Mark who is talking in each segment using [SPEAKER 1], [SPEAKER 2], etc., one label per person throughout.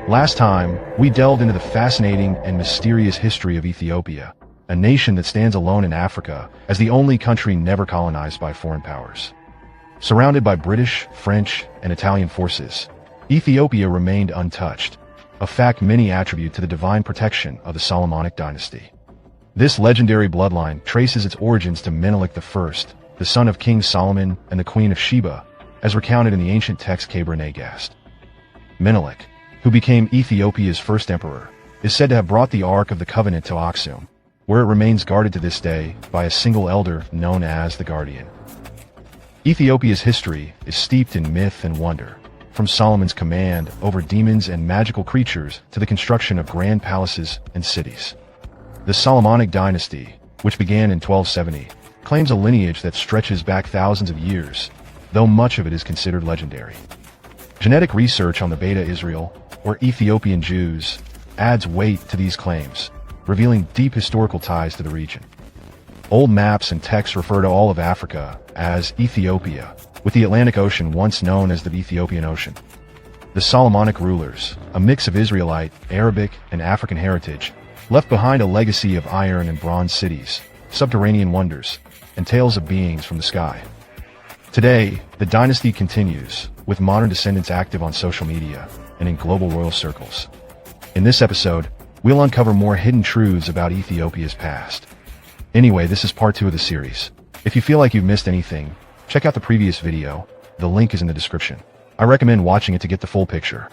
[SPEAKER 1] Last time, we delved into the fascinating and mysterious history of Ethiopia, a nation that stands alone in Africa as the only country never colonized by foreign powers. Surrounded by British, French, and Italian forces, Ethiopia remained untouched, a fact many attribute to the divine protection of the Solomonic dynasty. This legendary bloodline traces its origins to Menelik I, the son of King Solomon and the Queen of Sheba, as recounted in the ancient text Kebra-Nagast. Menelik, who became Ethiopia's first emperor, is said to have brought the Ark of the Covenant to Aksum, where it remains guarded to this day by a single elder known as the Guardian. Ethiopia's history is steeped in myth and wonder, from Solomon's command over demons and magical creatures to the construction of grand palaces and cities. The Solomonic dynasty, which began in 1270, claims a lineage that stretches back thousands of years, though much of it is considered legendary. Genetic research on the Beta Israel, or Ethiopian Jews, adds weight to these claims, revealing deep historical ties to the region. Old maps and texts refer to all of Africa as Ethiopia, with the Atlantic Ocean once known as the Ethiopian Ocean. The Solomonic rulers, a mix of Israelite, Arabic, and African heritage, left behind a legacy of iron and bronze cities, subterranean wonders, and tales of beings from the sky. Today, the dynasty continues, with modern descendants active on social media and in global royal circles. In this episode, we'll uncover more hidden truths about Ethiopia's past. Anyway, this is part 2 of the series. If you feel like you've missed anything, check out the previous video. The link is in the description. I recommend watching it to get the full picture.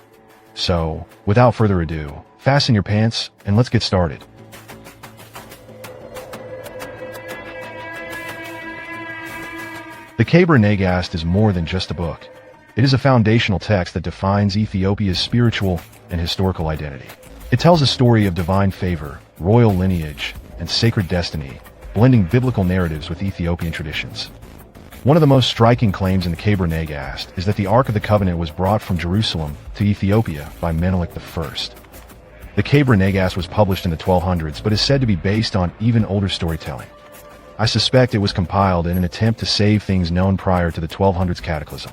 [SPEAKER 1] So, without further ado, fasten your pants and let's get started. The Kebra-Nagast is more than just a book. It is a foundational text that defines Ethiopia's spiritual and historical identity. It tells a story of divine favor, royal lineage, and sacred destiny, blending biblical narratives with Ethiopian traditions. One of the most striking claims in the Kebra-Nagast is that the Ark of the Covenant was brought from Jerusalem to Ethiopia by Menelik I. The Kebra-Nagast was published in the 1200s but is said to be based on even older storytelling. I suspect it was compiled in an attempt to save things known prior to the 1200s cataclysm.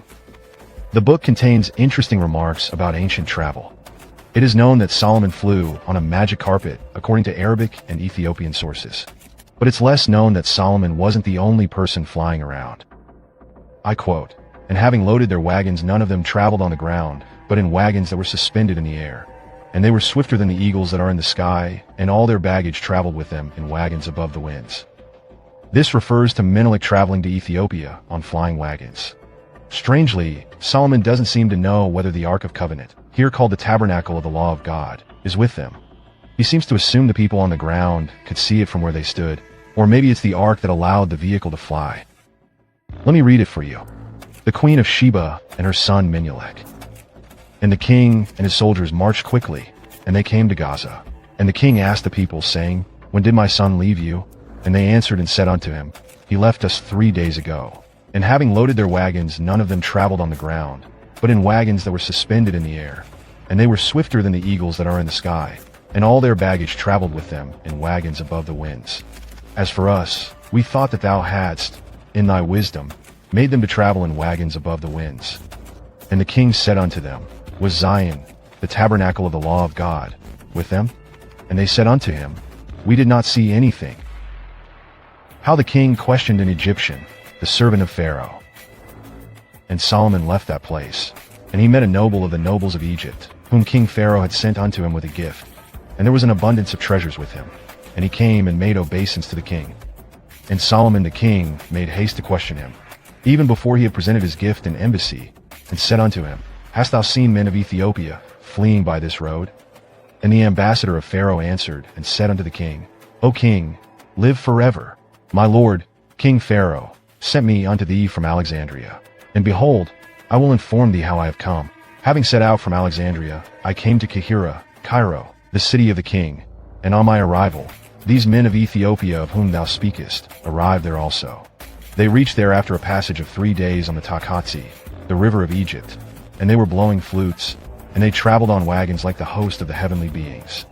[SPEAKER 1] The book contains interesting remarks about ancient travel. It is known that Solomon flew on a magic carpet, according to Arabic and Ethiopian sources. But it's less known that Solomon wasn't the only person flying around. I quote, "And having loaded their wagons, none of them traveled on the ground, but in wagons that were suspended in the air. And they were swifter than the eagles that are in the sky, and all their baggage traveled with them in wagons above the winds." This refers to Menelik traveling to Ethiopia on flying wagons. Strangely, Solomon doesn't seem to know whether the Ark of Covenant, here called the Tabernacle of the Law of God, is with them. He seems to assume the people on the ground could see it from where they stood, or maybe it's the Ark that allowed the vehicle to fly. Let me read it for you. The Queen of Sheba and her son Menelik. "And the king and his soldiers marched quickly, and they came to Gaza. And the king asked the people, saying, When did my son leave you? And they answered and said unto him, He left us 3 days ago. And having loaded their wagons, none of them traveled on the ground, but in wagons that were suspended in the air. And they were swifter than the eagles that are in the sky, and all their baggage traveled with them in wagons above the winds. As for us, we thought that thou hadst, in thy wisdom, made them to travel in wagons above the winds. And the king said unto them, Was Zion, the tabernacle of the law of God, with them? And they said unto him, We did not see anything." How the king questioned an Egyptian, the servant of Pharaoh. "And Solomon left that place, and he met a noble of the nobles of Egypt, whom King Pharaoh had sent unto him with a gift. And there was an abundance of treasures with him. And he came and made obeisance to the king. And Solomon the king made haste to question him, even before he had presented his gift and embassy, and said unto him, Hast thou seen men of Ethiopia fleeing by this road? And the ambassador of Pharaoh answered and said unto the king, O king, live forever. My lord, King Pharaoh, sent me unto thee from Alexandria. And behold, I will inform thee how I have come. Having set out from Alexandria, I came to Cairo, the city of the king. And on my arrival, these men of Ethiopia of whom thou speakest arrived there also. They reached there after a passage of 3 days on the Takhatsi, the river of Egypt, and they were blowing flutes, and they traveled on wagons like the host of the heavenly beings.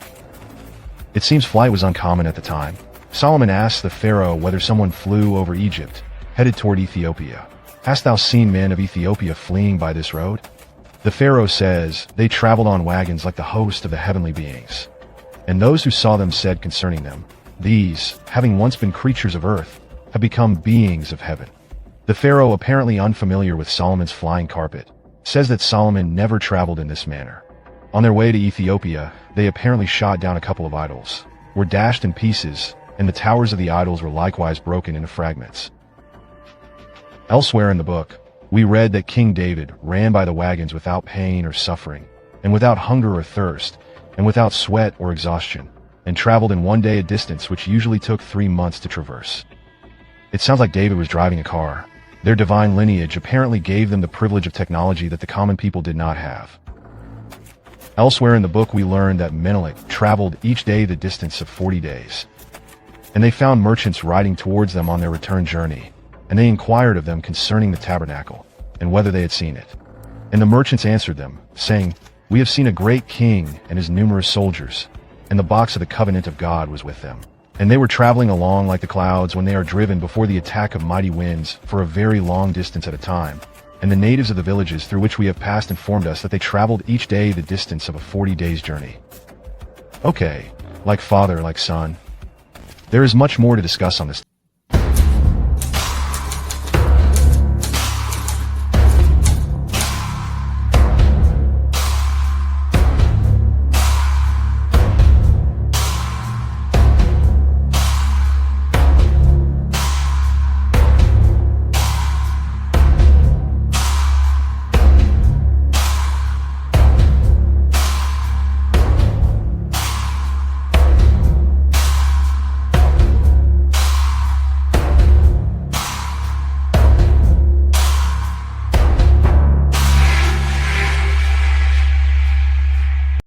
[SPEAKER 1] It seems flight was uncommon at the time. Solomon asked the Pharaoh whether someone flew over Egypt, headed toward Ethiopia. Hast thou seen men of Ethiopia fleeing by this road? The pharaoh says, they traveled on wagons like the host of the heavenly beings. And those who saw them said concerning them, these, having once been creatures of earth, have become beings of heaven. The pharaoh, apparently unfamiliar with Solomon's flying carpet, says that Solomon never traveled in this manner. On their way to Ethiopia, they apparently shot down a couple of idols, were dashed in pieces, and the towers of the idols were likewise broken into fragments. Elsewhere in the book, we read that King David ran by the wagons without pain or suffering, and without hunger or thirst, and without sweat or exhaustion, and traveled in one day a distance which usually took 3 months to traverse. It sounds like David was driving a car. Their divine lineage apparently gave them the privilege of technology that the common people did not have. Elsewhere in the book we learned that Menelik traveled each day the distance of 40 days. And they found merchants riding towards them on their return journey, and they inquired of them concerning the tabernacle, and whether they had seen it. And the merchants answered them, saying, We have seen a great king and his numerous soldiers, and the box of the covenant of God was with them. And they were traveling along like the clouds when they are driven before the attack of mighty winds for a very long distance at a time. And the natives of the villages through which we have passed informed us that they traveled each day the distance of a 40 days journey. Okay, like father, like son. There is much more to discuss on this.